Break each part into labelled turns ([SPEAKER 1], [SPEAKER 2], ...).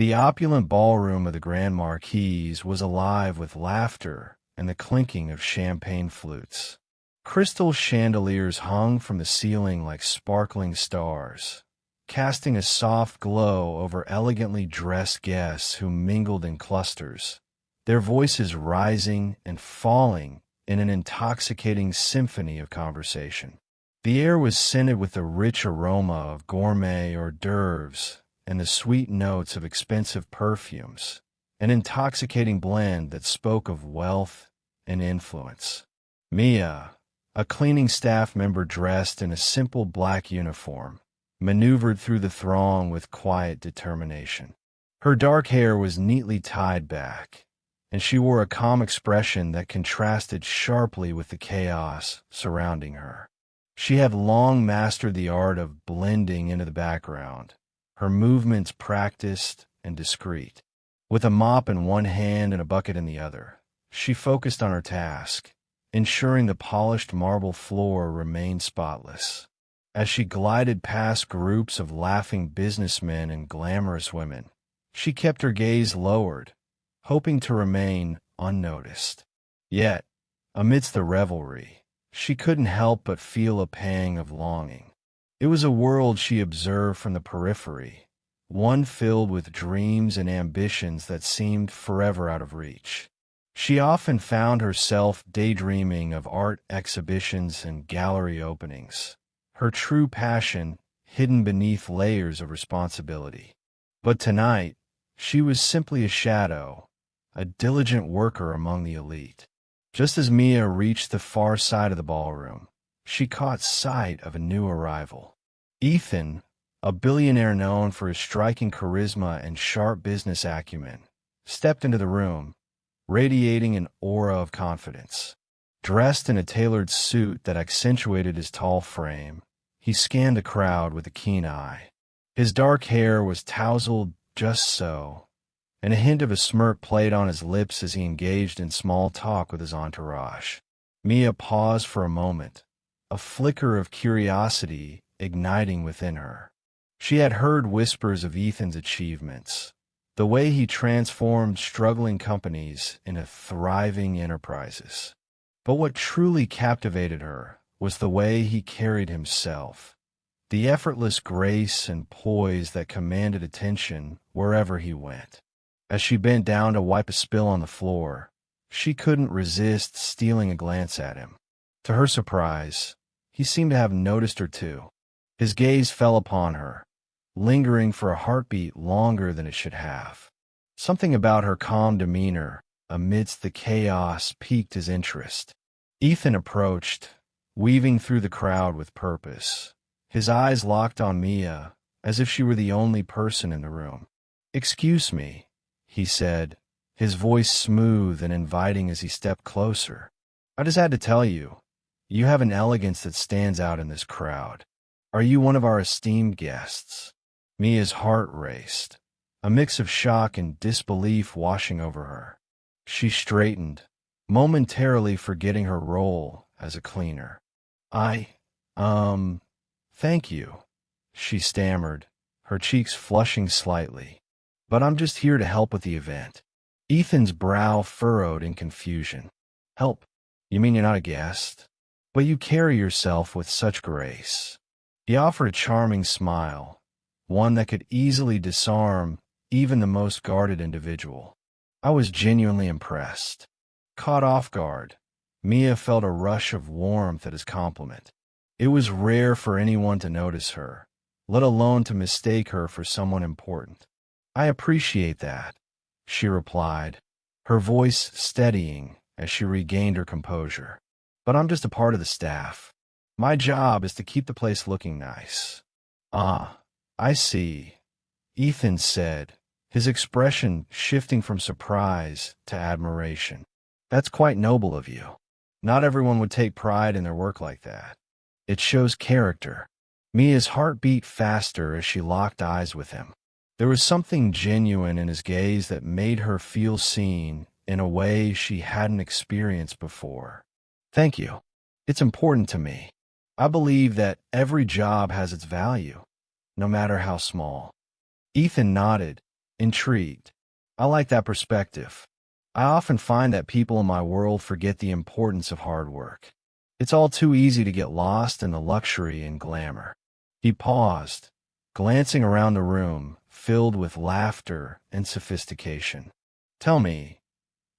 [SPEAKER 1] The opulent ballroom of the Grand Marquis was alive with laughter and the clinking of champagne flutes. Crystal chandeliers hung from the ceiling like sparkling stars, casting a soft glow over elegantly dressed guests who mingled in clusters, their voices rising and falling in an intoxicating symphony of conversation. The air was scented with the rich aroma of gourmet hors d'oeuvres and the sweet notes of expensive perfumes, an intoxicating blend that spoke of wealth and influence. Mia, a cleaning staff member dressed in a simple black uniform, maneuvered through the throng with quiet determination. Her dark hair was neatly tied back, and she wore a calm expression that contrasted sharply with the chaos surrounding her. She had long mastered the art of blending into the background, her movements practiced and discreet. With a mop in one hand and a bucket in the other, she focused on her task, ensuring the polished marble floor remained spotless. As she glided past groups of laughing businessmen and glamorous women, she kept her gaze lowered, hoping to remain unnoticed. Yet, amidst the revelry, she couldn't help but feel a pang of longing. It was a world she observed from the periphery, one filled with dreams and ambitions that seemed forever out of reach. She often found herself daydreaming of art exhibitions and gallery openings, her true passion hidden beneath layers of responsibility. But tonight, she was simply a shadow, a diligent worker among the elite. Just as Mia reached the far side of the ballroom, she caught sight of a new arrival. Ethan, a billionaire known for his striking charisma and sharp business acumen, stepped into the room, radiating an aura of confidence. Dressed in a tailored suit that accentuated his tall frame, he scanned the crowd with a keen eye. His dark hair was tousled just so, and a hint of a smirk played on his lips as he engaged in small talk with his entourage. Mia paused for a moment, a flicker of curiosity igniting within her. She had heard whispers of Ethan's achievements, the way he transformed struggling companies into thriving enterprises. But what truly captivated her was the way he carried himself, the effortless grace and poise that commanded attention wherever he went. As she bent down to wipe a spill on the floor, she couldn't resist stealing a glance at him. To her surprise, he seemed to have noticed her too. His gaze fell upon her, lingering for a heartbeat longer than it should have. Something about her calm demeanor amidst the chaos piqued his interest. Ethan approached, weaving through the crowd with purpose, his eyes locked on Mia as if she were the only person in the room. "Excuse me," he said, his voice smooth and inviting as he stepped closer. "I just had to tell you, you have an elegance that stands out in this crowd. Are you one of our esteemed guests?" Mia's heart raced, a mix of shock and disbelief washing over her. She straightened, momentarily forgetting her role as a cleaner. Thank you," she stammered, her cheeks flushing slightly. "But I'm just here to help with the event." Ethan's brow furrowed in confusion. "Help? You mean you're not a guest? But you carry yourself with such grace." He offered a charming smile, one that could easily disarm even the most guarded individual. I was genuinely impressed. Caught off guard, Mia felt a rush of warmth at his compliment. It was rare for anyone to notice her, let alone to mistake her for someone important. "I appreciate that," she replied, her voice steadying as she regained her composure. "But I'm just a part of the staff. My job is to keep the place looking nice." "Ah, I see," Ethan said, his expression shifting from surprise to admiration. "That's quite noble of you. Not everyone would take pride in their work like that. It shows character." Mia's heart beat faster as she locked eyes with him. There was something genuine in his gaze that made her feel seen in a way she hadn't experienced before. "Thank you. It's important to me. I believe that every job has its value, no matter how small." Ethan nodded, Intrigued. I like that perspective. I often find that people in my world forget the importance of hard work. It's all too easy to get lost in the luxury and glamour. He paused, glancing around the room, filled with laughter and sophistication. Tell me,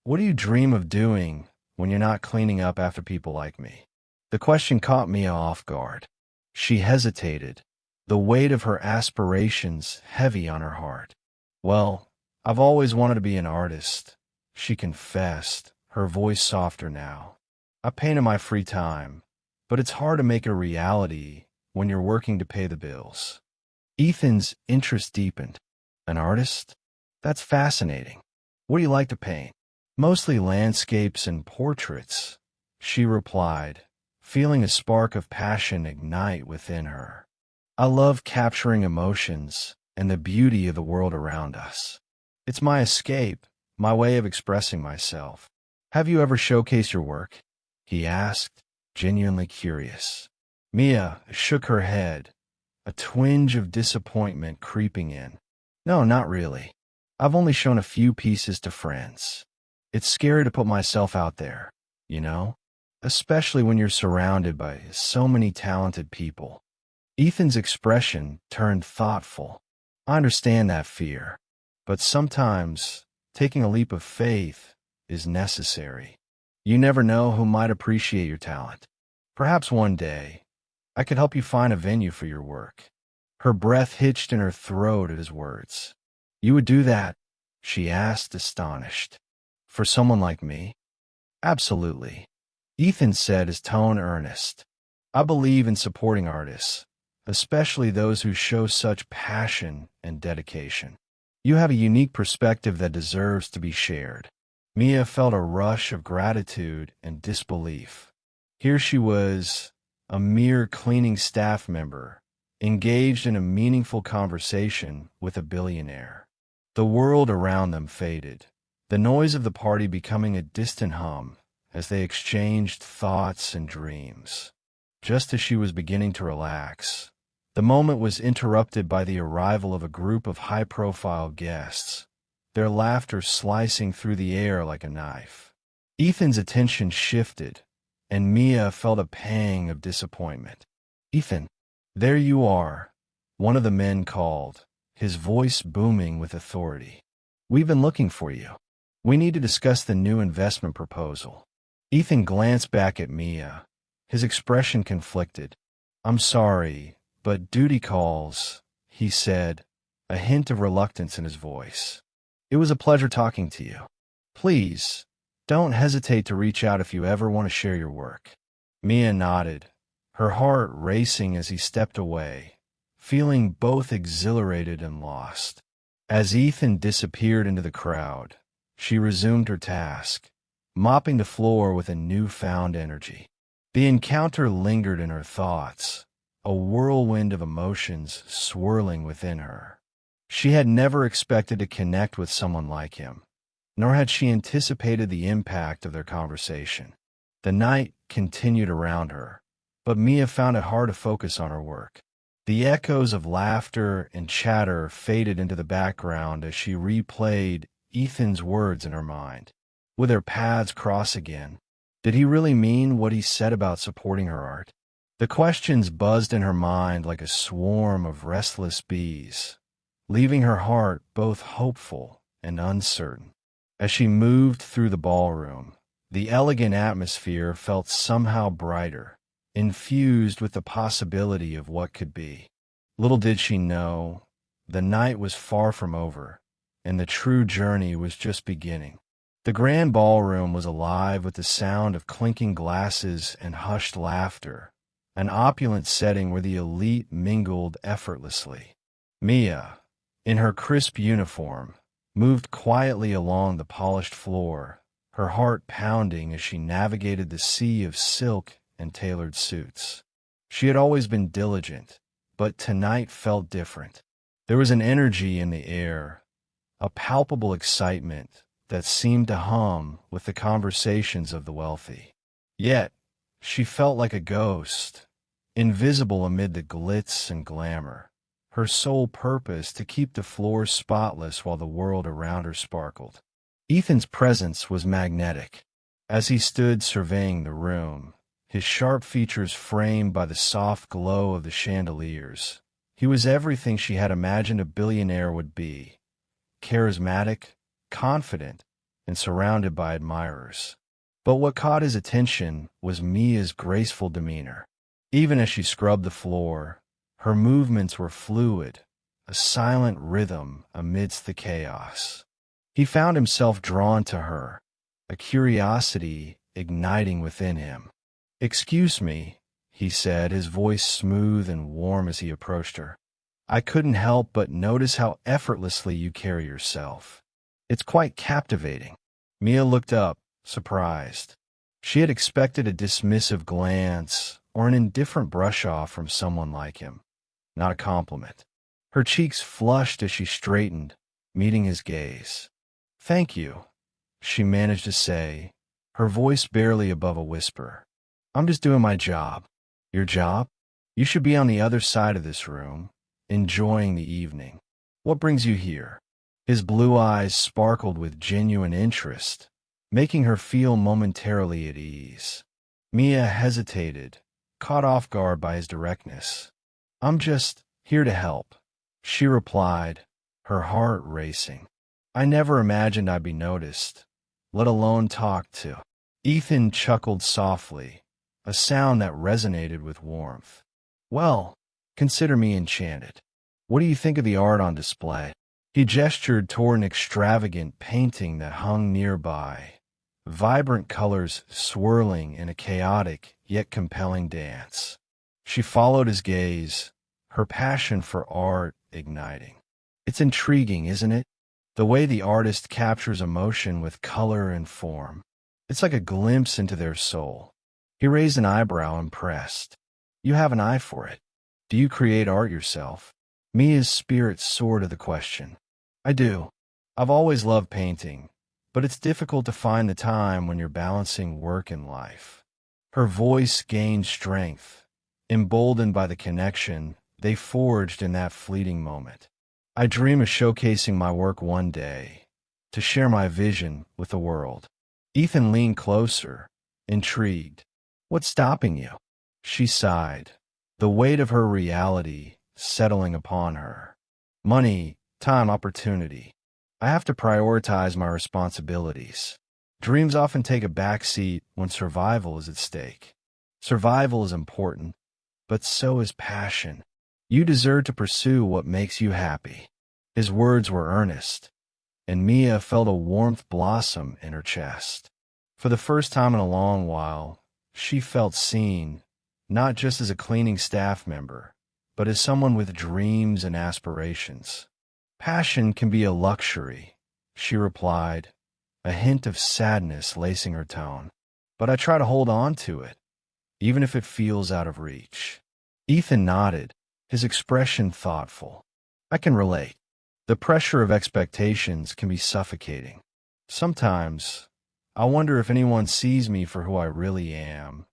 [SPEAKER 1] what do you dream of doing when you're not cleaning up after people like me? The question caught Mia off guard. She hesitated, the weight of her aspirations heavy on her heart. Well, I've always wanted to be an artist, she confessed, her voice softer now. I paint in my free time, but it's hard to make a reality when you're working to pay the bills. Ethan's interest deepened. An artist? That's fascinating. What do you like to paint? Mostly landscapes and portraits, she replied, feeling a spark of passion ignite within her. I love capturing emotions and the beauty of the world around us. It's my escape, my way of expressing myself. Have you ever showcased your work? He asked, genuinely curious. Mia shook her head, a twinge of disappointment creeping in. No, not really. I've only shown a few pieces to friends. It's scary to put myself out there, you know? Especially when you're surrounded by so many talented people. Ethan's expression turned thoughtful. I understand that fear, but sometimes taking a leap of faith is necessary. You never know who might appreciate your talent. Perhaps one day, I could help you find a venue for your work. Her breath hitched in her throat at his words. You would do that? She asked, astonished. For someone like me? Absolutely. Ethan said, his tone earnest. I believe in supporting artists, especially those who show such passion and dedication. You have a unique perspective that deserves to be shared. Mia felt a rush of gratitude and disbelief. Here she was, a mere cleaning staff member, engaged in a meaningful conversation with a billionaire. The world around them faded, the noise of the party becoming a distant hum as they exchanged thoughts and dreams. Just as she was beginning to relax, the moment was interrupted by the arrival of a group of high-profile guests, their laughter slicing through the air like a knife. Ethan's attention shifted, and Mia felt a pang of disappointment. Ethan, there you are, one of the men called, his voice booming with authority. We've been looking for you. We need to discuss the new investment proposal. Ethan glanced back at Mia, his expression conflicted. I'm sorry, but duty calls, he said, a hint of reluctance in his voice. It was a pleasure talking to you. Please, don't hesitate to reach out if you ever want to share your work. Mia nodded, her heart racing as he stepped away, feeling both exhilarated and lost. As Ethan disappeared into the crowd, she resumed her task, mopping the floor with a newfound energy. The encounter lingered in her thoughts, a whirlwind of emotions swirling within her. She had never expected to connect with someone like him, nor had she anticipated the impact of their conversation. The night continued around her, but Mia found it hard to focus on her work. The echoes of laughter and chatter faded into the background as she replayed Ethan's words in her mind. Would their paths cross again? Did he really mean what he said about supporting her art? The questions buzzed in her mind like a swarm of restless bees, leaving her heart both hopeful and uncertain. As she moved through the ballroom, the elegant atmosphere felt somehow brighter, infused with the possibility of what could be. Little did she know, the night was far from over, and the true journey was just beginning. The grand ballroom was alive with the sound of clinking glasses and hushed laughter, an opulent setting where the elite mingled effortlessly. Mia, in her crisp uniform, moved quietly along the polished floor, her heart pounding as she navigated the sea of silk and tailored suits. She had always been diligent, but tonight felt different. There was an energy in the air, a palpable excitement that seemed to hum with the conversations of the wealthy. Yet, she felt like a ghost, invisible amid the glitz and glamour. her sole purpose to keep the floor spotless while the world around her sparkled. Ethan's presence was magnetic. As he stood surveying the room, his sharp features framed by the soft glow of the chandeliers, he was everything she had imagined a billionaire would be: charismatic, confident, and surrounded by admirers. But what caught his attention was Mia's graceful demeanor. Even as she scrubbed the floor, her movements were fluid, a silent rhythm amidst the chaos. He found himself drawn to her, a curiosity igniting within him. "Excuse me," he said, his voice smooth and warm as he approached her. "I couldn't help but notice how effortlessly you carry yourself. It's quite captivating." Mia looked up, surprised. She had expected a dismissive glance or an indifferent brush-off from someone like him, not a compliment. Her cheeks flushed as she straightened, meeting his gaze. "Thank you," she managed to say, her voice barely above a whisper. "I'm just doing my job." "Your job? You should be on the other side of this room, enjoying the evening. What brings you here?" His blue eyes sparkled with genuine interest, making her feel momentarily at ease. Mia hesitated, caught off guard by his directness. "I'm just here to help," she replied, her heart racing. "I never imagined I'd be noticed, let alone talked to." Ethan chuckled softly, a sound that resonated with warmth. "Well, consider me enchanted. What do you think of the art on display?" He gestured toward an extravagant painting that hung nearby, vibrant colors swirling in a chaotic yet compelling dance. She followed his gaze, her passion for art igniting. "It's intriguing, isn't it? The way the artist captures emotion with color and form. It's like a glimpse into their soul." He raised an eyebrow, impressed. "You have an eye for it. Do you create art yourself?" Mia's spirit soared to the question. "I do. I've always loved painting, but it's difficult to find the time when you're balancing work and life." Her voice gained strength, emboldened by the connection they forged in that fleeting moment. "I dream of showcasing my work one day, to share my vision with the world." Ethan leaned closer, intrigued. "What's stopping you?" She sighed, the weight of her reality settling upon her. "Money, time, opportunity. I have to prioritize my responsibilities. Dreams often take a back seat when survival is at stake." "Survival is important, but so is passion. You deserve to pursue what makes you happy." His words were earnest, and Mia felt a warmth blossom in her chest. For the first time in a long while, she felt seen, not just as a cleaning staff member, but as someone with dreams and aspirations. "Passion can be a luxury," she replied, a hint of sadness lacing her tone. "But I try to hold on to it, even if it feels out of reach." Ethan nodded, his expression thoughtful. "I can relate. The pressure of expectations can be suffocating. Sometimes, I wonder if anyone sees me for who I really am,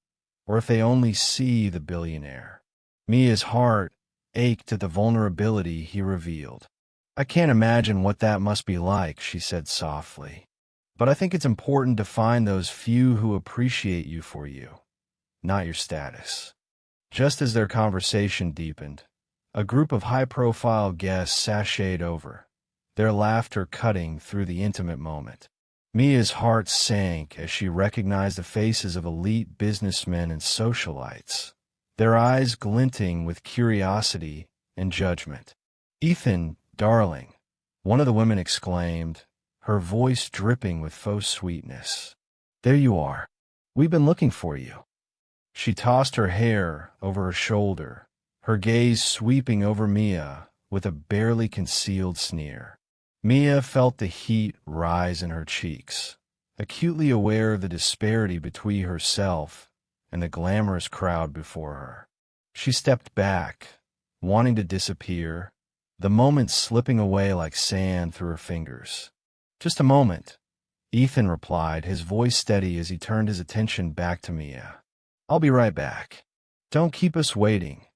[SPEAKER 1] or if they only see the billionaire." Mia's heart ached at the vulnerability he revealed. "I can't imagine what that must be like," she said softly. "But I think it's important to find those few who appreciate you for you, not your status." Just as their conversation deepened, a group of high-profile guests sashayed over, their laughter cutting through the intimate moment. Mia's heart sank as she recognized the faces of elite businessmen and socialites, their eyes glinting with curiosity and judgment. "Ethan, darling," one of the women exclaimed, her voice dripping with faux sweetness. "There you are. We've been looking for you." She tossed her hair over her shoulder, her gaze sweeping over Mia with a barely concealed sneer. Mia felt the heat rise in her cheeks, acutely aware of the disparity between herself and the glamorous crowd before her. She stepped back, wanting to disappear, the moment slipping away like sand through her fingers. "Just a moment," Ethan replied, his voice steady as he turned his attention back to Mia. "I'll be right back." "Don't keep us waiting,"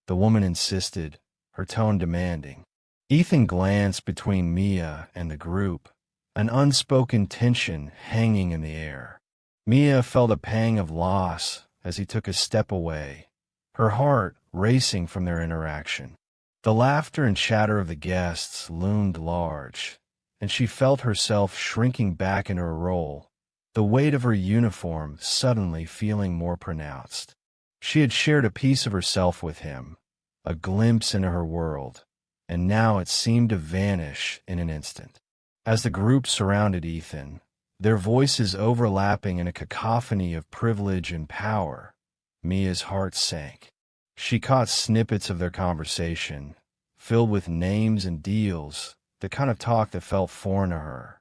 [SPEAKER 1] the woman insisted, her tone demanding. Ethan glanced between Mia and the group, an unspoken tension hanging in the air. Mia felt a pang of loss as he took a step away, her heart racing from their interaction. The laughter and chatter of the guests loomed large, and she felt herself shrinking back into her role, the weight of her uniform suddenly feeling more pronounced. She had shared a piece of herself with him, a glimpse into her world, and now it seemed to vanish in an instant. As the group surrounded Ethan, their voices overlapping in a cacophony of privilege and power, Mia's heart sank. She caught snippets of their conversation, filled with names and deals, the kind of talk that felt foreign to her.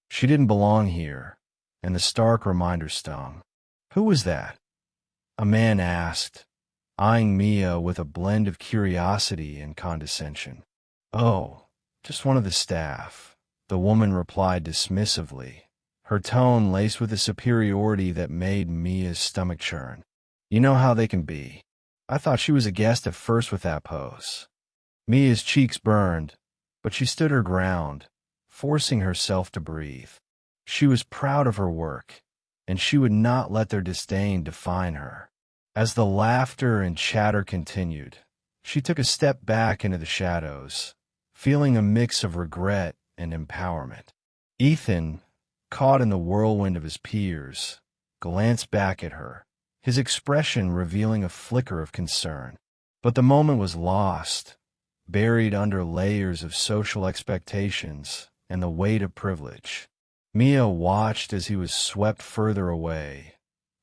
[SPEAKER 1] She didn't belong here, and the stark reminder stung. "Who was that?" a man asked, eyeing Mia with a blend of curiosity and condescension. "Oh, just one of the staff," the woman replied dismissively, her tone laced with a superiority that made Mia's stomach churn. "You know how they can be. I thought she was a guest at first with that pose." Mia's cheeks burned, but she stood her ground, forcing herself to breathe. She was proud of her work, and she would not let their disdain define her. As the laughter and chatter continued, she took a step back into the shadows, feeling a mix of regret and empowerment. Ethan, caught in the whirlwind of his peers, glanced back at her, his expression revealing a flicker of concern. But the moment was lost, buried under layers of social expectations and the weight of privilege. Mia watched as he was swept further away,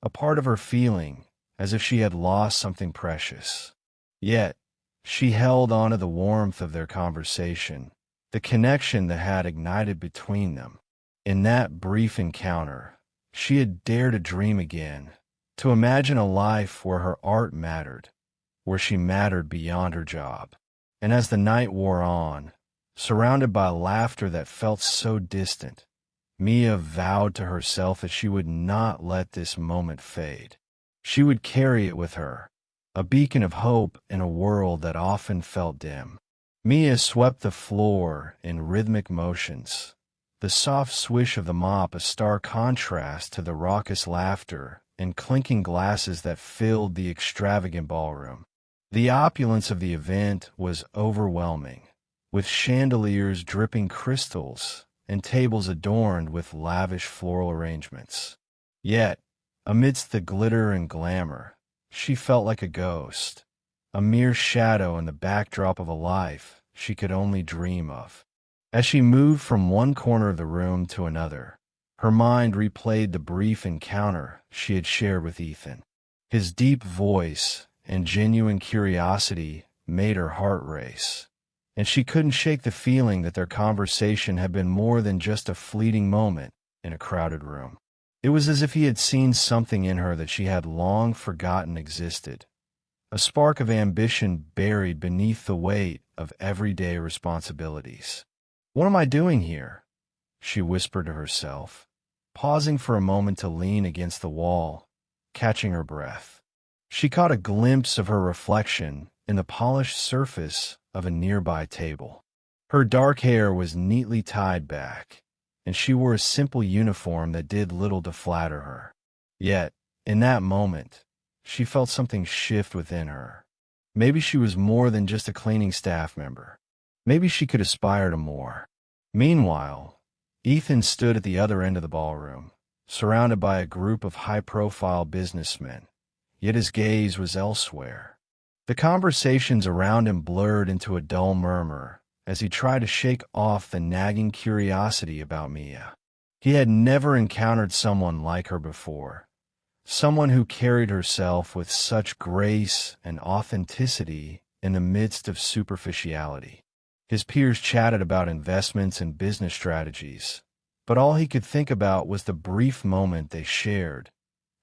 [SPEAKER 1] a part of her feeling as if she had lost something precious. Yet, she held on to the warmth of their conversation, the connection that had ignited between them. In that brief encounter, she had dared to dream again, to imagine a life where her art mattered, where she mattered beyond her job. And as the night wore on, surrounded by laughter that felt so distant, Mia vowed to herself that she would not let this moment fade. She would carry it with her, a beacon of hope in a world that often felt dim. Mia swept the floor in rhythmic motions, the soft swish of the mop a stark contrast to the raucous laughter and clinking glasses that filled the extravagant ballroom. The opulence of the event was overwhelming, with chandeliers dripping crystals and tables adorned with lavish floral arrangements. Yet, amidst the glitter and glamour, she felt like a ghost, a mere shadow in the backdrop of a life she could only dream of. As she moved from one corner of the room to another, her mind replayed the brief encounter she had shared with Ethan. His deep voice and genuine curiosity made her heart race, and she couldn't shake the feeling that their conversation had been more than just a fleeting moment in a crowded room. It was as if he had seen something in her that she had long forgotten existed, a spark of ambition buried beneath the weight of everyday responsibilities. "What am I doing here?" she whispered to herself, pausing for a moment to lean against the wall, catching her breath. She caught a glimpse of her reflection in the polished surface of a nearby table. Her dark hair was neatly tied back, and she wore a simple uniform that did little to flatter her. Yet, in that moment, she felt something shift within her. Maybe she was more than just a cleaning staff member. Maybe she could aspire to more. Meanwhile, Ethan stood at the other end of the ballroom, surrounded by a group of high-profile businessmen, yet his gaze was elsewhere. The conversations around him blurred into a dull murmur as he tried to shake off the nagging curiosity about Mia. He had never encountered someone like her before, someone who carried herself with such grace and authenticity in the midst of superficiality. His peers chatted about investments and business strategies, but all he could think about was the brief moment they shared,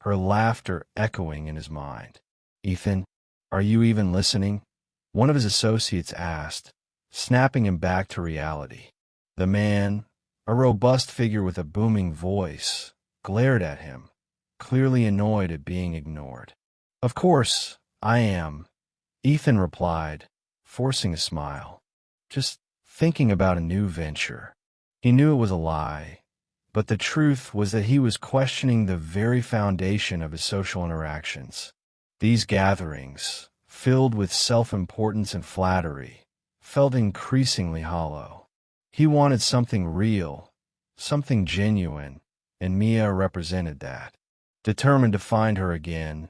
[SPEAKER 1] her laughter echoing in his mind. "Ethan, are you even listening?" one of his associates asked, snapping him back to reality. The man, a robust figure with a booming voice, glared at him, clearly annoyed at being ignored. "Of course, I am," Ethan replied, forcing a smile. Just thinking about a new venture. He knew it was a lie, but the truth was that he was questioning the very foundation of his social interactions. These gatherings, filled with self-importance and flattery, felt increasingly hollow. He wanted something real, something genuine, and Mia represented that. Determined to find her again,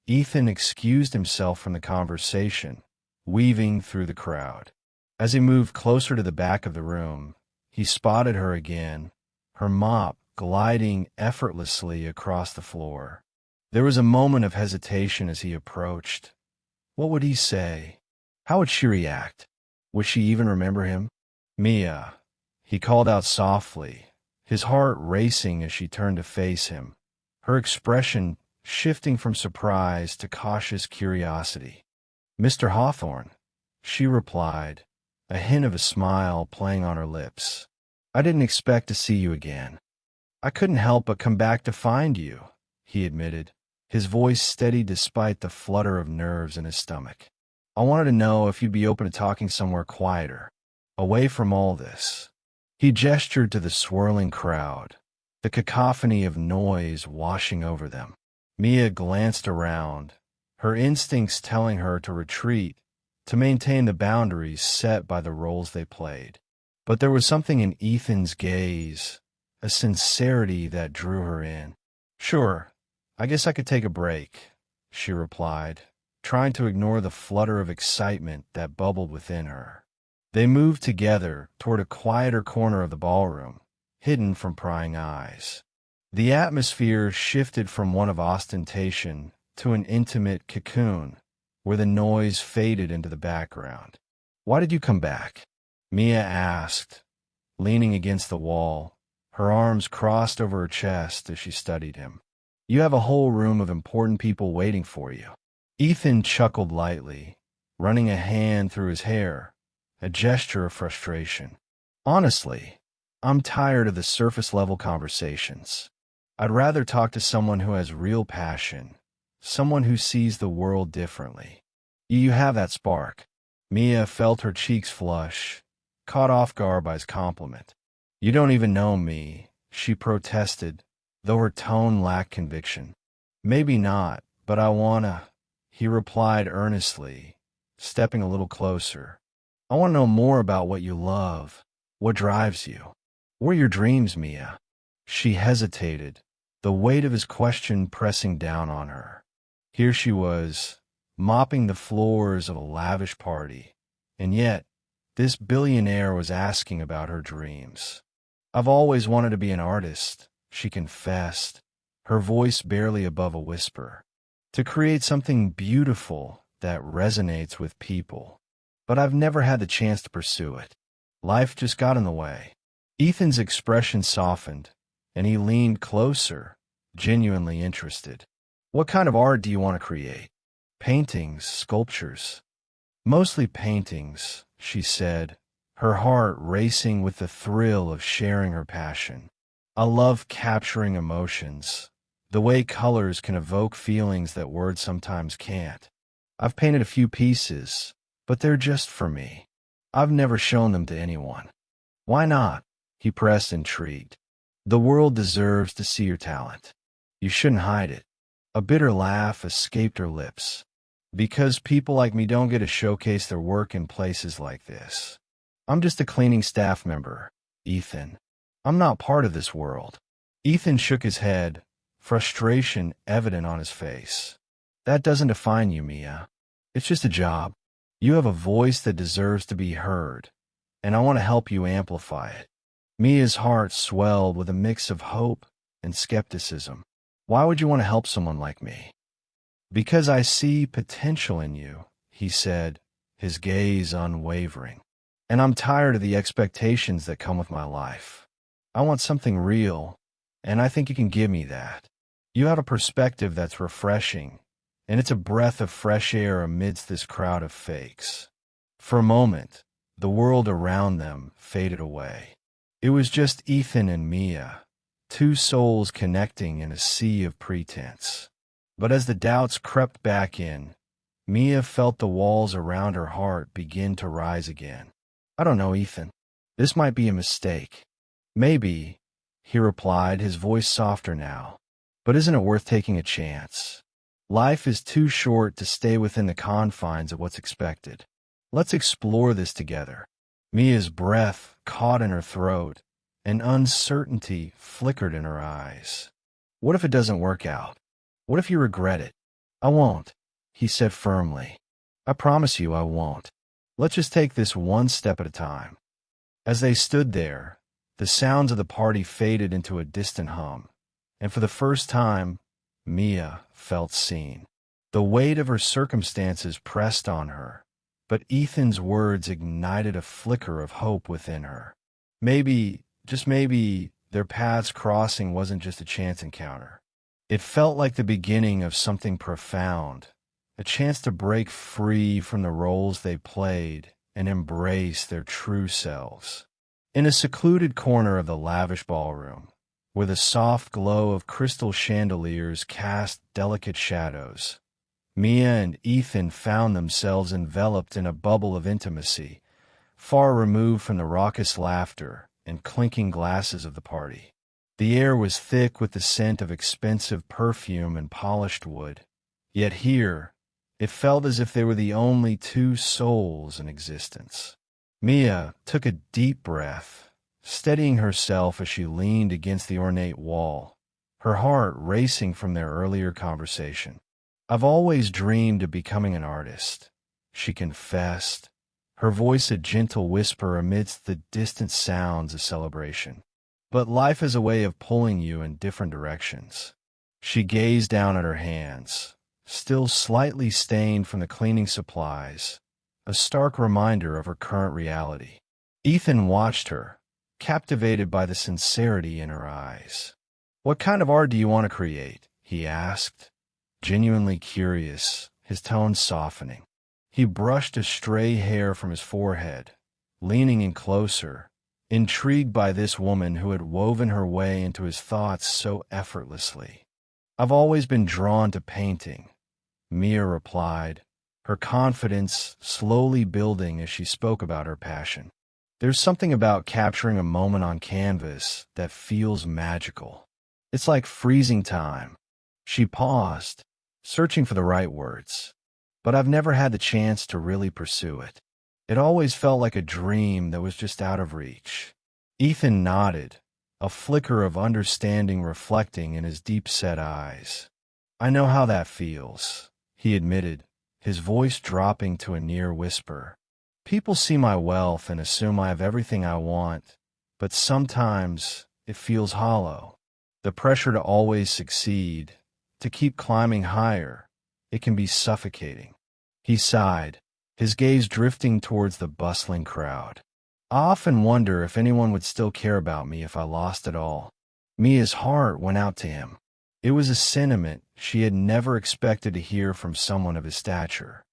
[SPEAKER 1] Ethan excused himself from the conversation, weaving through the crowd. As he moved closer to the back of the room, he spotted her again, her mop gliding effortlessly across the floor. There was a moment of hesitation as he approached. What would he say? How would she react? Would she even remember him? Mia, he called out softly, his heart racing as she turned to face him, her expression shifting from surprise to cautious curiosity. Mr. Hawthorne, she replied, a hint of a smile playing on her lips. I didn't expect to see you again. I couldn't help but come back to find you, he admitted, his voice steady despite the flutter of nerves in his stomach. I wanted to know if you'd be open to talking somewhere quieter, away from all this. He gestured to the swirling crowd, the cacophony of noise washing over them. Mia glanced around, her instincts telling her to retreat, to maintain the boundaries set by the roles they played. But there was something in Ethan's gaze, a sincerity that drew her in. Sure, I guess I could take a break, she replied, trying to ignore the flutter of excitement that bubbled within her. They moved together toward a quieter corner of the ballroom, hidden from prying eyes. The atmosphere shifted from one of ostentation to an intimate cocoon, where the noise faded into the background. Why did you come back? Mia asked, leaning against the wall, her arms crossed over her chest as she studied him. You have a whole room of important people waiting for you. Ethan chuckled lightly, running a hand through his hair, a gesture of frustration. Honestly, I'm tired of the surface-level conversations. I'd rather talk to someone who has real passion, someone who sees the world differently. You have that spark. Mia felt her cheeks flush, caught off guard by his compliment. You don't even know me, she protested, though her tone lacked conviction. Maybe not, but I wanna, he replied earnestly, stepping a little closer. I want to know more about what you love, what drives you. What are your dreams, Mia? She hesitated, the weight of his question pressing down on her. Here she was, mopping the floors of a lavish party, and yet, this billionaire was asking about her dreams. I've always wanted to be an artist, she confessed, her voice barely above a whisper, to create something beautiful that resonates with people. But I've never had the chance to pursue it. Life just got in the way. Ethan's expression softened, and he leaned closer, genuinely interested. What kind of art do you want to create? Paintings, sculptures? Mostly paintings, she said, her heart racing with the thrill of sharing her passion. I love capturing emotions, the way colors can evoke feelings that words sometimes can't. I've painted a few pieces, but they're just for me. I've never shown them to anyone. Why not? He pressed, intrigued. The world deserves to see your talent. You shouldn't hide it. A bitter laugh escaped her lips. Because people like me don't get to showcase their work in places like this. I'm just a cleaning staff member, Ethan. I'm not part of this world. Ethan shook his head, frustration evident on his face. That doesn't define you, Mia. It's just a job. You have a voice that deserves to be heard, and I want to help you amplify it. Mia's heart swelled with a mix of hope and skepticism. Why would you want to help someone like me? Because I see potential in you, he said, his gaze unwavering. And I'm tired of the expectations that come with my life. I want something real, and I think you can give me that. You have a perspective that's refreshing, and it's a breath of fresh air amidst this crowd of fakes. For a moment, the world around them faded away. It was just Ethan and Mia, two souls connecting in a sea of pretense. But as the doubts crept back in, Mia felt the walls around her heart begin to rise again. I don't know, Ethan. This might be a mistake. Maybe, he replied, his voice softer now. But isn't it worth taking a chance? Life is too short to stay within the confines of what's expected. Let's explore this together. Mia's breath caught in her throat, and uncertainty flickered in her eyes. What if it doesn't work out? What if you regret it? I won't, he said firmly. I promise you I won't. Let's just take this one step at a time. As they stood there, the sounds of the party faded into a distant hum, and for the first time, Mia felt seen. The weight of her circumstances pressed on her, but Ethan's words ignited a flicker of hope within her. Maybe, just maybe, their paths crossing wasn't just a chance encounter. It felt like the beginning of something profound, a chance to break free from the roles they played and embrace their true selves. In a secluded corner of the lavish ballroom, where the soft glow of crystal chandeliers cast delicate shadows, Mia and Ethan found themselves enveloped in a bubble of intimacy, far removed from the raucous laughter and clinking glasses of the party. The air was thick with the scent of expensive perfume and polished wood, yet here, it felt as if they were the only two souls in existence. Mia took a deep breath, steadying herself as she leaned against the ornate wall, her heart racing from their earlier conversation. I've always dreamed of becoming an artist, she confessed, her voice a gentle whisper amidst the distant sounds of celebration. But life is a way of pulling you in different directions. She gazed down at her hands, still slightly stained from the cleaning supplies, a stark reminder of her current reality. Ethan watched her, captivated by the sincerity in her eyes. What kind of art do you want to create? He asked, genuinely curious, his tone softening. He brushed a stray hair from his forehead, leaning in closer, intrigued by this woman who had woven her way into his thoughts so effortlessly. I've always been drawn to painting, Mia replied, her confidence slowly building as she spoke about her passion. There's something about capturing a moment on canvas that feels magical. It's like freezing time. She paused, searching for the right words. But I've never had the chance to really pursue it. It always felt like a dream that was just out of reach. Ethan nodded, a flicker of understanding reflecting in his deep-set eyes. I know how that feels, he admitted, his voice dropping to a near whisper. People see my wealth and assume I have everything I want, but sometimes it feels hollow. The pressure to always succeed, to keep climbing higher, it can be suffocating. He sighed, his gaze drifting towards the bustling crowd. I often wonder if anyone would still care about me if I lost it all. Mia's heart went out to him. It was a sentiment she had never expected to hear from someone of his stature.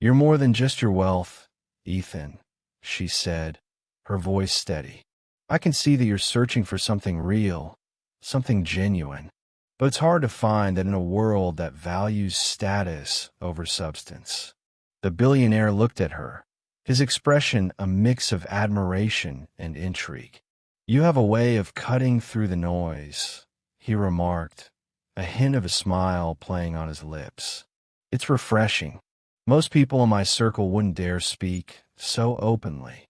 [SPEAKER 1] You're more than just your wealth, Ethan, she said, her voice steady. I can see that you're searching for something real, something genuine. But it's hard to find that in a world that values status over substance. The billionaire looked at her, his expression a mix of admiration and intrigue. You have a way of cutting through the noise, he remarked, a hint of a smile playing on his lips. It's refreshing. Most people in my circle wouldn't dare speak so openly.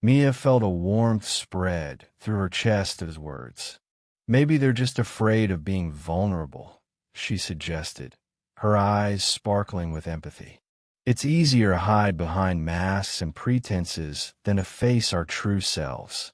[SPEAKER 1] Mia felt a warmth spread through her chest at his words. Maybe they're just afraid of being vulnerable, she suggested, her eyes sparkling with empathy. It's easier to hide behind masks and pretenses than to face our true selves.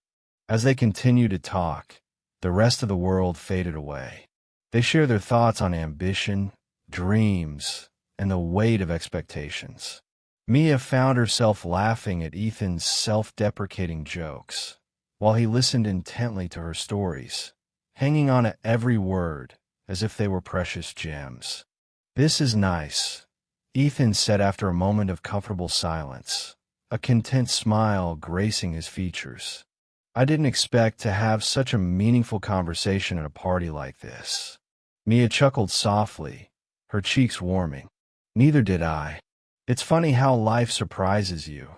[SPEAKER 1] As they continued to talk, the rest of the world faded away. They shared their thoughts on ambition, dreams, and the weight of expectations. Mia found herself laughing at Ethan's self-deprecating jokes, while he listened intently to her stories, hanging on to every word as if they were precious gems. This is nice, Ethan said after a moment of comfortable silence, a content smile gracing his features. I didn't expect to have such a meaningful conversation at a party like this. Mia chuckled softly, her cheeks warming. Neither did I. It's funny how life surprises you,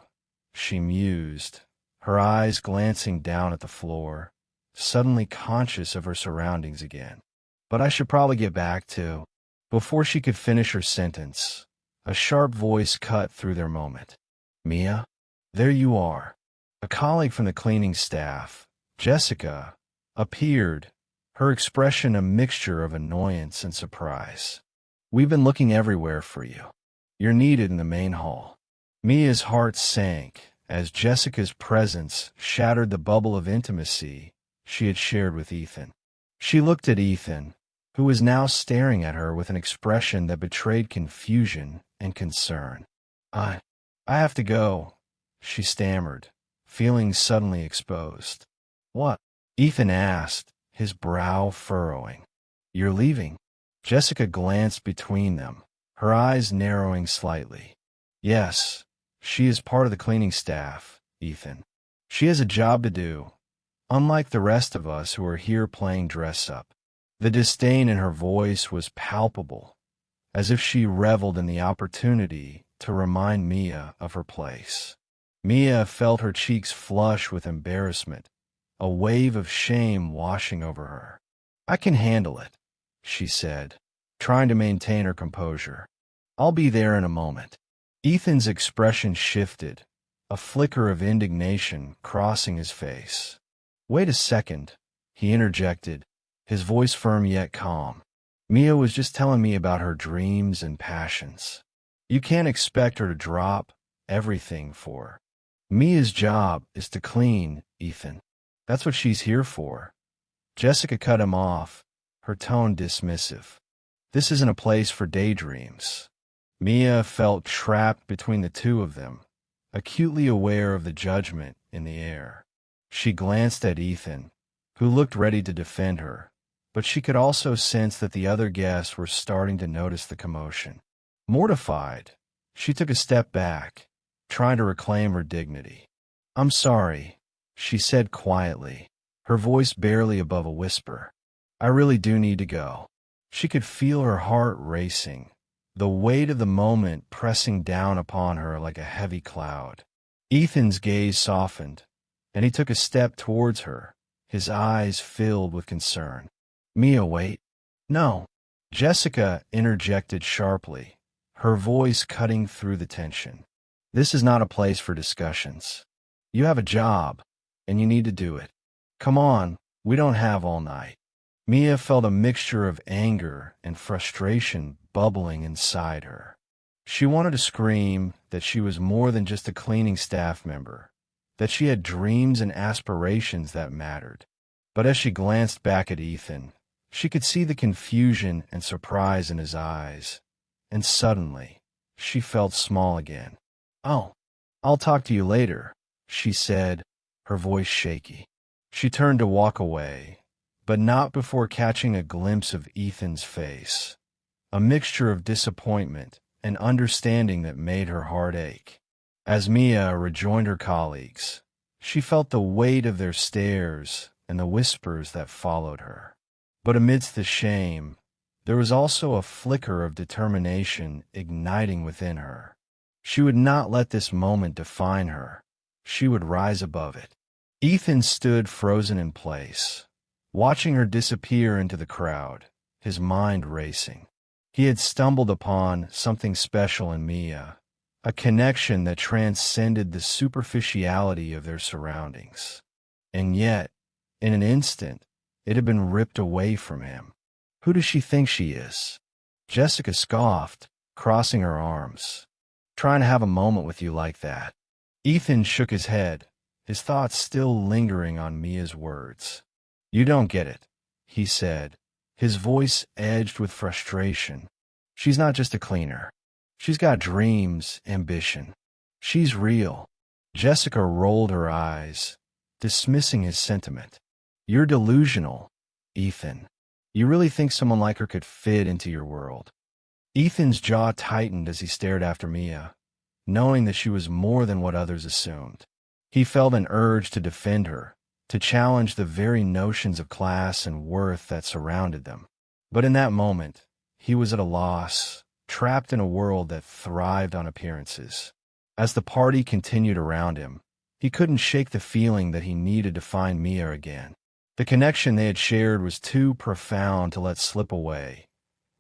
[SPEAKER 1] she mused, her eyes glancing down at the floor, suddenly conscious of her surroundings again. But I should probably get back to... Before she could finish her sentence, a sharp voice cut through their moment. Mia? There you are. A colleague from the cleaning staff, Jessica, appeared, her expression a mixture of annoyance and surprise. We've been looking everywhere for you. You're needed in the main hall. Mia's heart sank as Jessica's presence shattered the bubble of intimacy she had shared with Ethan. She looked at Ethan, who was now staring at her with an expression that betrayed confusion and concern. I have to go, she stammered, feeling suddenly exposed. What? Ethan asked, his brow furrowing. You're leaving? Jessica glanced between them, her eyes narrowing slightly. Yes, she is part of the cleaning staff, Ethan. She has a job to do, unlike the rest of us who are here playing dress-up. The disdain in her voice was palpable, as if she reveled in the opportunity to remind Mia of her place. Mia felt her cheeks flush with embarrassment, a wave of shame washing over her. I can handle it, she said, trying to maintain her composure. I'll be there in a moment. Ethan's expression shifted, a flicker of indignation crossing his face. Wait a second, he interjected, his voice firm yet calm. Mia was just telling me about her dreams and passions. You can't expect her to drop everything for her. Mia's job is to clean, Ethan. That's what she's here for. Jessica cut him off, her tone dismissive. This isn't a place for daydreams. Mia felt trapped between the two of them, acutely aware of the judgment in the air. She glanced at Ethan, who looked ready to defend her, but she could also sense that the other guests were starting to notice the commotion. Mortified, she took a step back, trying to reclaim her dignity. I'm sorry, she said quietly, her voice barely above a whisper. I really do need to go. She could feel her heart racing, the weight of the moment pressing down upon her like a heavy cloud. Ethan's gaze softened, and he took a step towards her, his eyes filled with concern. Mia, wait. No. Jessica interjected sharply, her voice cutting through the tension. This is not a place for discussions. You have a job, and you need to do it. Come on, we don't have all night. Mia felt a mixture of anger and frustration bubbling inside her. She wanted to scream that she was more than just a cleaning staff member, that she had dreams and aspirations that mattered. But as she glanced back at Ethan, she could see the confusion and surprise in his eyes, and suddenly, she felt small again. Oh, I'll talk to you later, she said, her voice shaky. She turned to walk away, but not before catching a glimpse of Ethan's face, a mixture of disappointment and understanding that made her heart ache. As Mia rejoined her colleagues, she felt the weight of their stares and the whispers that followed her. But amidst the shame, there was also a flicker of determination igniting within her. She would not let this moment define her. She would rise above it. Ethan stood frozen in place, watching her disappear into the crowd, his mind racing. He had stumbled upon something special in Mia, a connection that transcended the superficiality of their surroundings. And yet, in an instant, it had been ripped away from him. Who does she think she is? Jessica scoffed, crossing her arms. Trying to have a moment with you like that. Ethan shook his head, his thoughts still lingering on Mia's words. You don't get it, he said, his voice edged with frustration. She's not just a cleaner. She's got dreams, ambition. She's real. Jessica rolled her eyes, dismissing his sentiment. You're delusional, Ethan. You really think someone like her could fit into your world? Ethan's jaw tightened as he stared after Mia, knowing that she was more than what others assumed. He felt an urge to defend her, to challenge the very notions of class and worth that surrounded them. But in that moment, he was at a loss, trapped in a world that thrived on appearances. As the party continued around him, he couldn't shake the feeling that he needed to find Mia again. The connection they had shared was too profound to let slip away,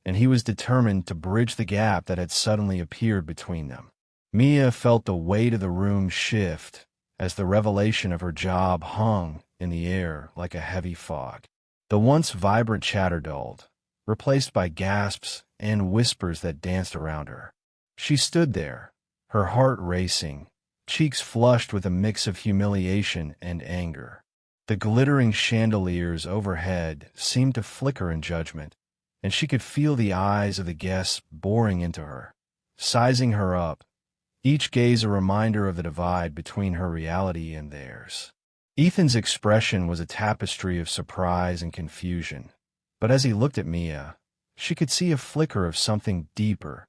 [SPEAKER 1] and he was determined to bridge the gap that had suddenly appeared between them. Mia felt the weight of the room shift as the revelation of her job hung in the air like a heavy fog. The once vibrant chatter dulled, replaced by gasps and whispers that danced around her. She stood there, her heart racing, cheeks flushed with a mix of humiliation and anger. The glittering chandeliers overhead seemed to flicker in judgment, and she could feel the eyes of the guests boring into her, sizing her up, each gaze a reminder of the divide between her reality and theirs. Ethan's expression was a tapestry of surprise and confusion, but as he looked at Mia, she could see a flicker of something deeper,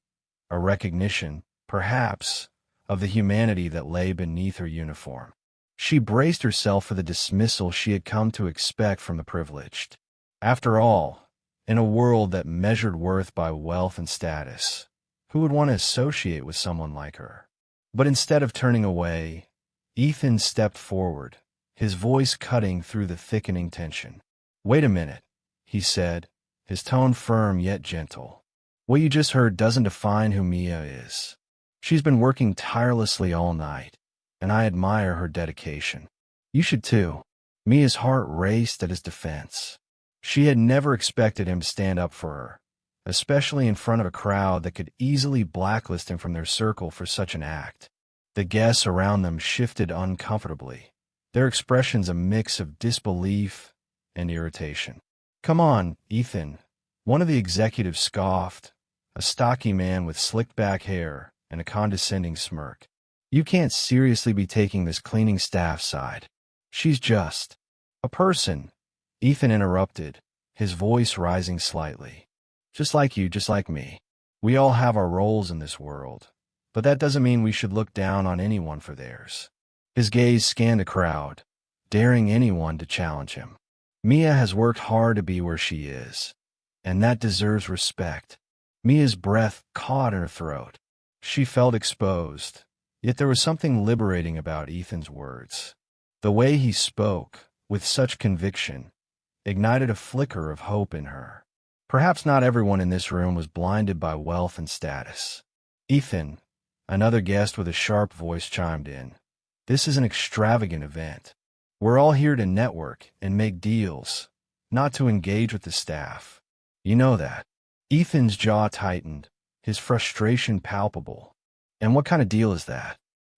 [SPEAKER 1] a recognition, perhaps, of the humanity that lay beneath her uniform. She braced herself for the dismissal she had come to expect from the privileged. After all, in a world that measured worth by wealth and status, who would want to associate with someone like her? But instead of turning away, Ethan stepped forward, his voice cutting through the thickening tension. "Wait a minute," he said, his tone firm yet gentle. "What you just heard doesn't define who Mia is. She's been working tirelessly all night, and I admire her dedication. You should too." Mia's heart raced at his defense. She had never expected him to stand up for her, especially in front of a crowd that could easily blacklist him from their circle for such an act. The guests around them shifted uncomfortably, their expressions a mix of disbelief and irritation. "Come on, Ethan," one of the executives scoffed, a stocky man with slicked-back hair and a condescending smirk. "You can't seriously be taking this cleaning staff side. She's just a person," Ethan interrupted, his voice rising slightly. "Just like you, just like me. We all have our roles in this world, but that doesn't mean we should look down on anyone for theirs." His gaze scanned the crowd, daring anyone to challenge him. "Mia has worked hard to be where she is, and that deserves respect." Mia's breath caught in her throat. She felt exposed, yet there was something liberating about Ethan's words. The way he spoke, with such conviction, ignited a flicker of hope in her. Perhaps not everyone in this room was blinded by wealth and status. "Ethan," another guest with a sharp voice chimed in, "this is an extravagant event. We're all here to network and make deals, not to engage with the staff. You know that." Ethan's jaw tightened, his frustration palpable. "And what kind of deal is that?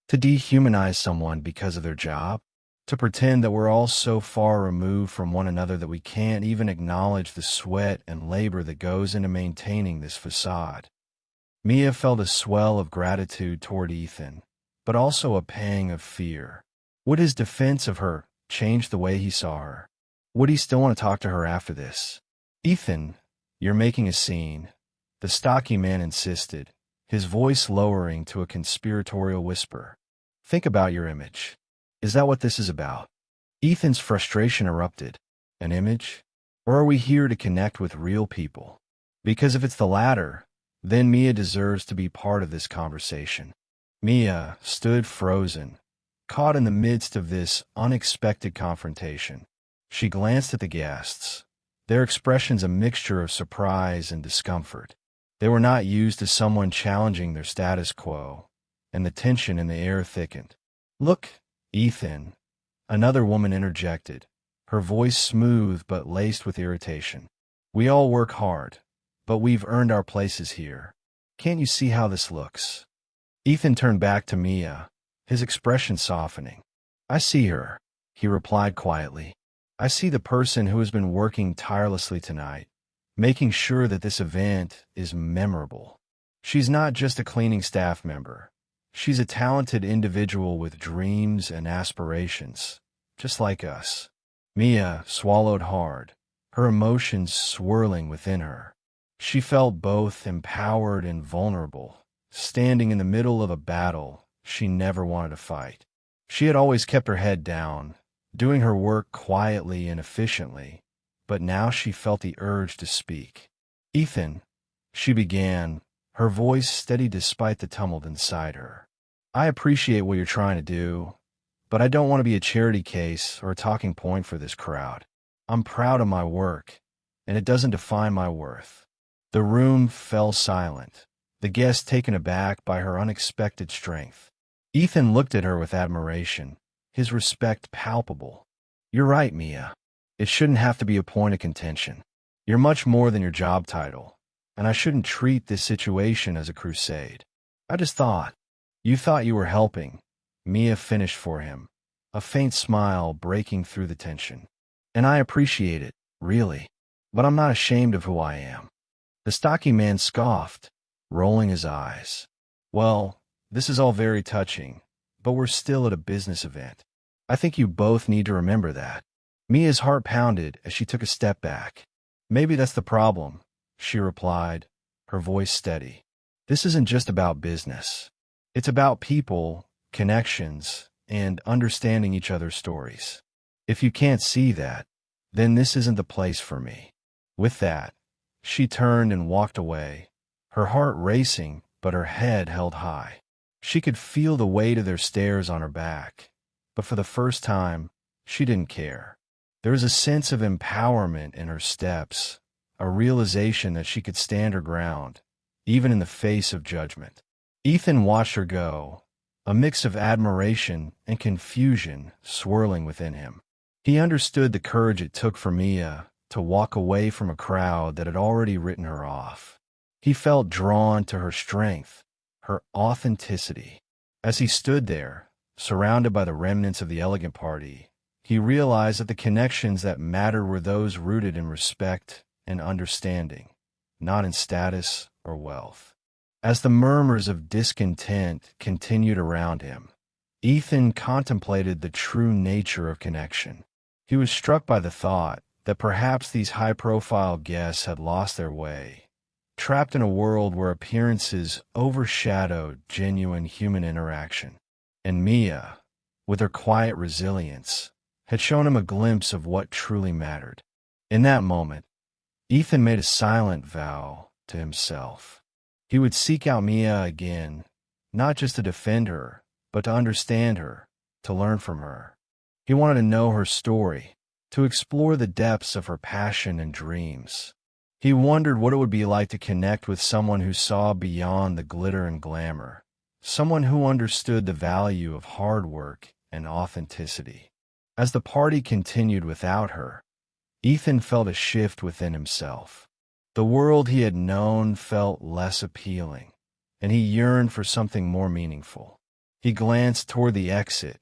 [SPEAKER 1] To dehumanize someone because of their job? To pretend that we're all so far removed from one another that we can't even acknowledge the sweat and labor that goes into maintaining this facade?" Mia felt a swell of gratitude toward Ethan, but also a pang of fear. Would his defense of her change the way he saw her? Would he still want to talk to her after this? "Ethan, you're making a scene," the stocky man insisted, his voice lowering to a conspiratorial whisper. "Think about your image. Is that what this is about?" Ethan's frustration erupted. An image? Or are we here to connect with real people? Because if it's the latter, then Mia deserves to be part of this conversation. Mia stood frozen, caught in the midst of this unexpected confrontation. She glanced at the guests, their expressions a mixture of surprise and discomfort. They were not used to someone challenging their status quo, and the tension in the air thickened. "Look, Ethan," another woman interjected, her voice smooth but laced with irritation. "We all work hard, but we've earned our places here. Can't you see how this looks?" Ethan turned back to Mia, his expression softening. "I see her," he replied quietly. "I see the person who has been working tirelessly tonight, making sure that this event is memorable. She's not just a cleaning staff member. She's a talented individual with dreams and aspirations, just like us." Mia swallowed hard, her emotions swirling within her. She felt both empowered and vulnerable, standing in the middle of a battle she never wanted to fight. She had always kept her head down, doing her work quietly and efficiently, but now she felt the urge to speak. "Ethan," she began, her voice steady despite the tumult inside her. "I appreciate what you're trying to do, but I don't want to be a charity case or a talking point for this crowd. I'm proud of my work, and it doesn't define my worth." The room fell silent, the guest taken aback by her unexpected strength. Ethan looked at her with admiration, his respect palpable. "You're right, Mia. It shouldn't have to be a point of contention. You're much more than your job title, and I shouldn't treat this situation as a crusade. I just thought." "You thought you were helping," Mia finished for him, a faint smile breaking through the tension. "And I appreciate it, really. But I'm not ashamed of who I am." The stocky man scoffed, rolling his eyes. "Well, this is all very touching, but we're still at a business event. I think you both need to remember that." Mia's heart pounded as she took a step back. "Maybe that's the problem," she replied, her voice steady. "This isn't just about business. It's about people, connections, and understanding each other's stories. If you can't see that, then this isn't the place for me." With that, she turned and walked away, her heart racing but her head held high. She could feel the weight of their stares on her back, but for the first time, she didn't care. There was a sense of empowerment in her steps, a realization that she could stand her ground, even in the face of judgment. Ethan watched her go, a mix of admiration and confusion swirling within him. He understood the courage it took for Mia to walk away from a crowd that had already written her off. He felt drawn to her strength, her authenticity. As he stood there, surrounded by the remnants of the elegant party, he realized that the connections that mattered were those rooted in respect and understanding, not in status or wealth. As the murmurs of discontent continued around him, Ethan contemplated the true nature of connection. He was struck by the thought that perhaps these high-profile guests had lost their way, trapped in a world where appearances overshadowed genuine human interaction. And Mia, with her quiet resilience, had shown him a glimpse of what truly mattered. In that moment, Ethan made a silent vow to himself. He would seek out Mia again, not just to defend her, but to understand her, to learn from her. He wanted to know her story, to explore the depths of her passion and dreams. He wondered what it would be like to connect with someone who saw beyond the glitter and glamour, someone who understood the value of hard work and authenticity. As the party continued without her, Ethan felt a shift within himself. The world he had known felt less appealing, and he yearned for something more meaningful. He glanced toward the exit,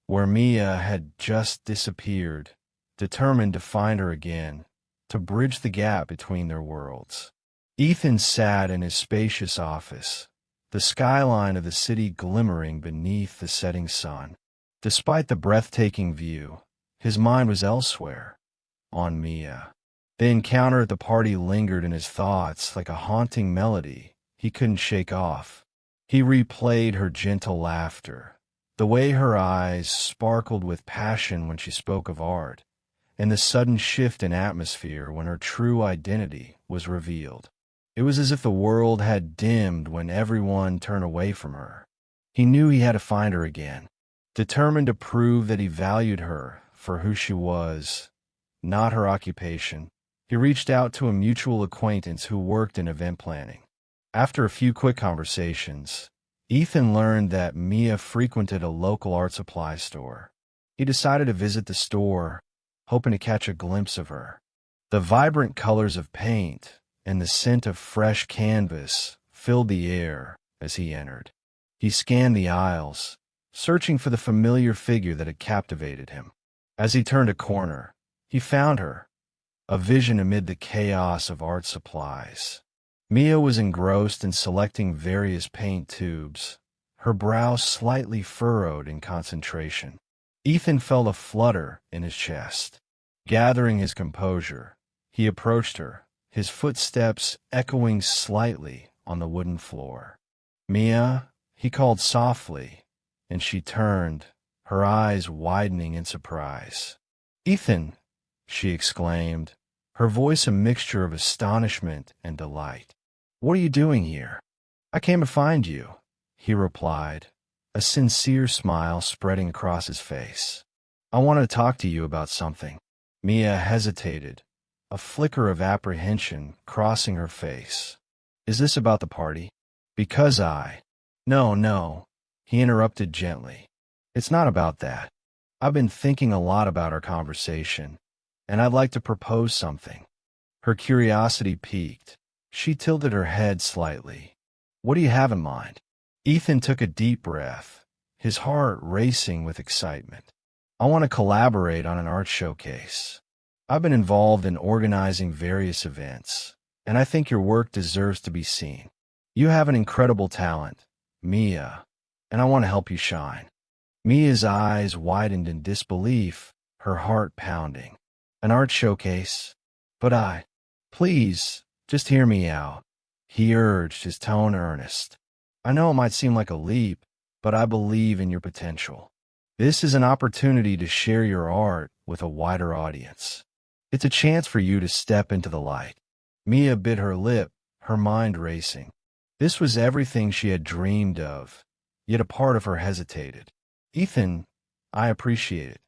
[SPEAKER 1] where Mia had just disappeared, determined to find her again, to bridge the gap between their worlds. Ethan sat in his spacious office, the skyline of the city glimmering beneath the setting sun. Despite the breathtaking view, his mind was elsewhere, on Mia. The encounter at the party lingered in his thoughts like a haunting melody he couldn't shake off. He replayed her gentle laughter, the way her eyes sparkled with passion when she spoke of art, and the sudden shift in atmosphere when her true identity was revealed. It was as if the world had dimmed when everyone turned away from her. He knew he had to find her again, determined to prove that he valued her for who she was, not her occupation. He reached out to a mutual acquaintance who worked in event planning. After a few quick conversations, Ethan learned that Mia frequented a local art supply store. He decided to visit the store, hoping to catch a glimpse of her. The vibrant colors of paint and the scent of fresh canvas filled the air as he entered. He scanned the aisles, searching for the familiar figure that had captivated him. As he turned a corner, he found her, a vision amid the chaos of art supplies. Mia was engrossed in selecting various paint tubes, her brow slightly furrowed in concentration. Ethan felt a flutter in his chest. Gathering his composure, he approached her, his footsteps echoing slightly on the wooden floor. "Mia," he called softly, and she turned, her eyes widening in surprise. "Ethan," she exclaimed, her voice a mixture of astonishment and delight. "What are you doing here?" I came to find you, he replied, a sincere smile spreading across his face. I want to talk to you about something. Mia hesitated, a flicker of apprehension crossing her face. Is this about the party? Because No, no, he interrupted gently. It's not about that. I've been thinking a lot about our conversation, and I'd like to propose something. Her curiosity piqued. She tilted her head slightly. What do you have in mind? Ethan took a deep breath, his heart racing with excitement. I want to collaborate on an art showcase. I've been involved in organizing various events, and I think your work deserves to be seen. You have an incredible talent, Mia, and I want to help you shine. Mia's eyes widened in disbelief, her heart pounding. An art showcase? But Please, just hear me out, he urged, his tone earnest. I know it might seem like a leap, but I believe in your potential. This is an opportunity to share your art with a wider audience. It's a chance for you to step into the light. Mia bit her lip, her mind racing. This was everything she had dreamed of, yet a part of her hesitated. Ethan, I appreciate it,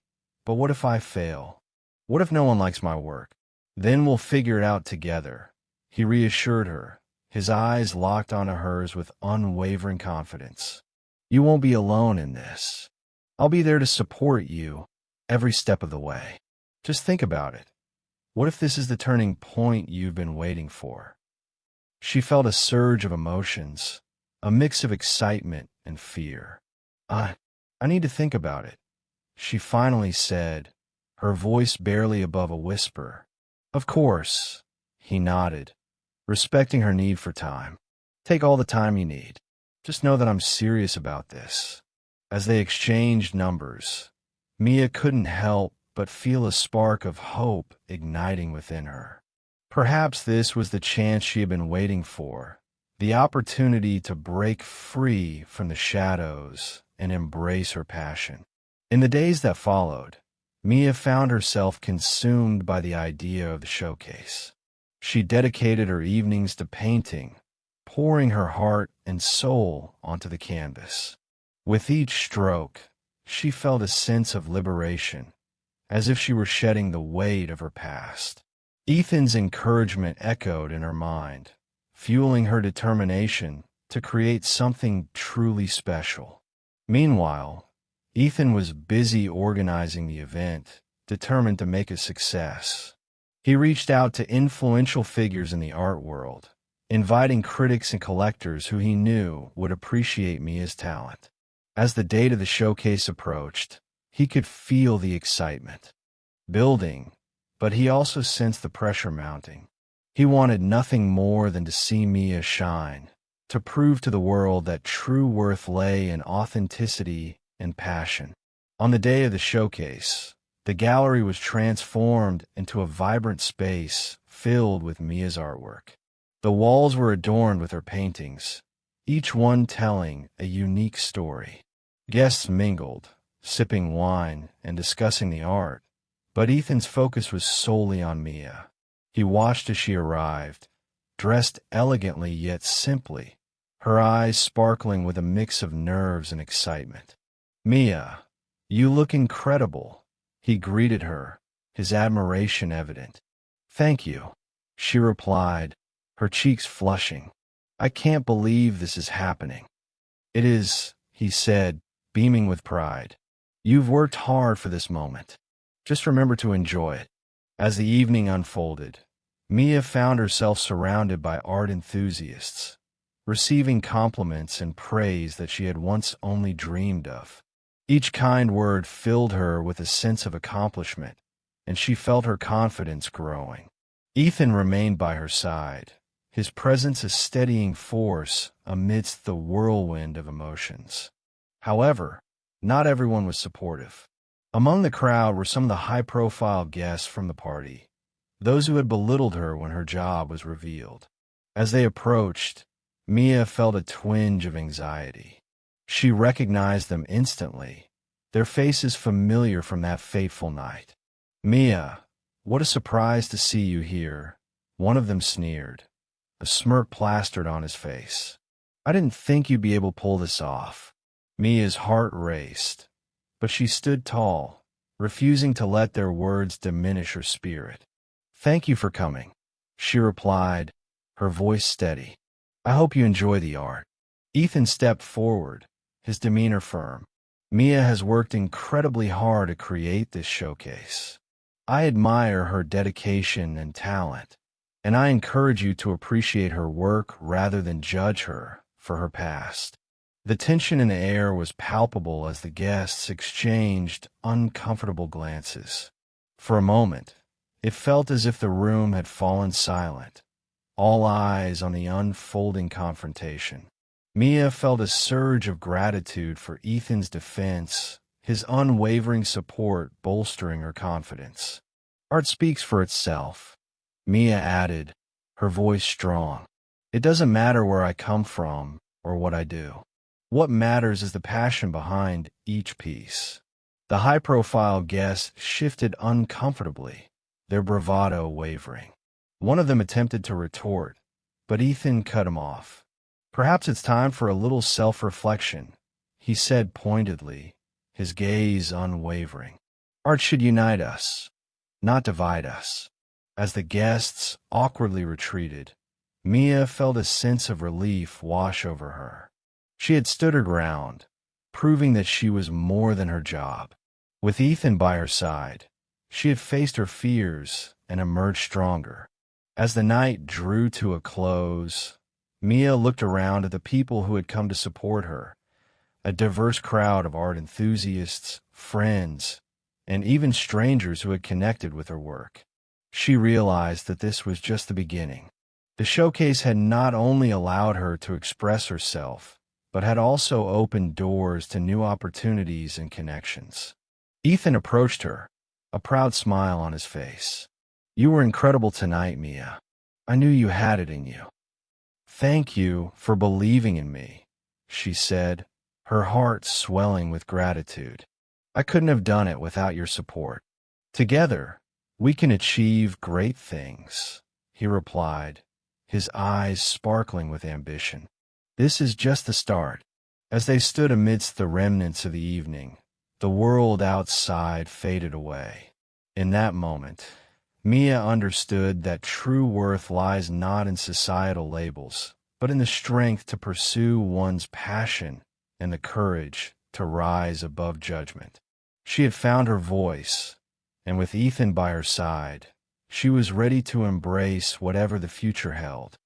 [SPEAKER 1] but what if I fail? What if no one likes my work? Then we'll figure it out together, he reassured her, his eyes locked onto hers with unwavering confidence. You won't be alone in this. I'll be there to support you every step of the way. Just think about it. What if this is the turning point you've been waiting for? She felt a surge of emotions, a mix of excitement and fear. I need to think about it, she finally said, her voice barely above a whisper. Of course, he nodded, respecting her need for time. Take all the time you need. Just know that I'm serious about this. As they exchanged numbers, Mia couldn't help but feel a spark of hope igniting within her. Perhaps this was the chance she had been waiting for, the opportunity to break free from the shadows and embrace her passion. In the days that followed, Mia found herself consumed by the idea of the showcase. She dedicated her evenings to painting, pouring her heart and soul onto the canvas. With each stroke, she felt a sense of liberation, as if she were shedding the weight of her past. Ethan's encouragement echoed in her mind, fueling her determination to create something truly special. Meanwhile, Ethan was busy organizing the event, determined to make a success. He reached out to influential figures in the art world, inviting critics and collectors who he knew would appreciate Mia's talent. As the date of the showcase approached, he could feel the excitement building, but he also sensed the pressure mounting. He wanted nothing more than to see Mia shine, to prove to the world that true worth lay in authenticity and passion. On the day of the showcase, the gallery was transformed into a vibrant space filled with Mia's artwork. The walls were adorned with her paintings, each one telling a unique story. Guests mingled, sipping wine and discussing the art, but Ethan's focus was solely on Mia. He watched as she arrived, dressed elegantly yet simply, her eyes sparkling with a mix of nerves and excitement. Mia, you look incredible, he greeted her, his admiration evident. Thank you, she replied, her cheeks flushing. I can't believe this is happening. It is, he said, beaming with pride. You've worked hard for this moment. Just remember to enjoy it. As the evening unfolded, Mia found herself surrounded by art enthusiasts, receiving compliments and praise that she had once only dreamed of. Each kind word filled her with a sense of accomplishment, and she felt her confidence growing. Ethan remained by her side, his presence a steadying force amidst the whirlwind of emotions. However, not everyone was supportive. Among the crowd were some of the high-profile guests from the party, those who had belittled her when her job was revealed. As they approached, Mia felt a twinge of anxiety. She recognized them instantly, their faces familiar from that fateful night. Mia, what a surprise to see you here, one of them sneered, a smirk plastered on his face. I didn't think you'd be able to pull this off. Mia's heart raced, but she stood tall, refusing to let their words diminish her spirit. Thank you for coming, she replied, her voice steady. I hope you enjoy the art. Ethan stepped forward, his demeanor firm. Mia has worked incredibly hard to create this showcase. I admire her dedication and talent, and I encourage you to appreciate her work rather than judge her for her past. The tension in the air was palpable as the guests exchanged uncomfortable glances. For a moment, it felt as if the room had fallen silent, all eyes on the unfolding confrontation. Mia felt a surge of gratitude for Ethan's defense, his unwavering support bolstering her confidence. Art speaks for itself, Mia added, her voice strong. It doesn't matter where I come from or what I do. What matters is the passion behind each piece. The high-profile guests shifted uncomfortably, their bravado wavering. One of them attempted to retort, but Ethan cut him off. Perhaps it's time for a little self-reflection, he said pointedly, his gaze unwavering. Art should unite us, not divide us. As the guests awkwardly retreated, Mia felt a sense of relief wash over her. She had stood her ground, proving that she was more than her job. With Ethan by her side, she had faced her fears and emerged stronger. As the night drew to a close, Mia looked around at the people who had come to support her, a diverse crowd of art enthusiasts, friends, and even strangers who had connected with her work. She realized that this was just the beginning. The showcase had not only allowed her to express herself, but had also opened doors to new opportunities and connections. Ethan approached her, a proud smile on his face. You were incredible tonight, Mia. I knew you had it in you. Thank you for believing in me, she said, her heart swelling with gratitude. I couldn't have done it without your support. Together, we can achieve great things, he replied, his eyes sparkling with ambition. This is just the start. As they stood amidst the remnants of the evening, the world outside faded away. In that moment, Mia understood that true worth lies not in societal labels, but in the strength to pursue one's passion and the courage to rise above judgment. She had found her voice, and with Ethan by her side, she was ready to embrace whatever the future held.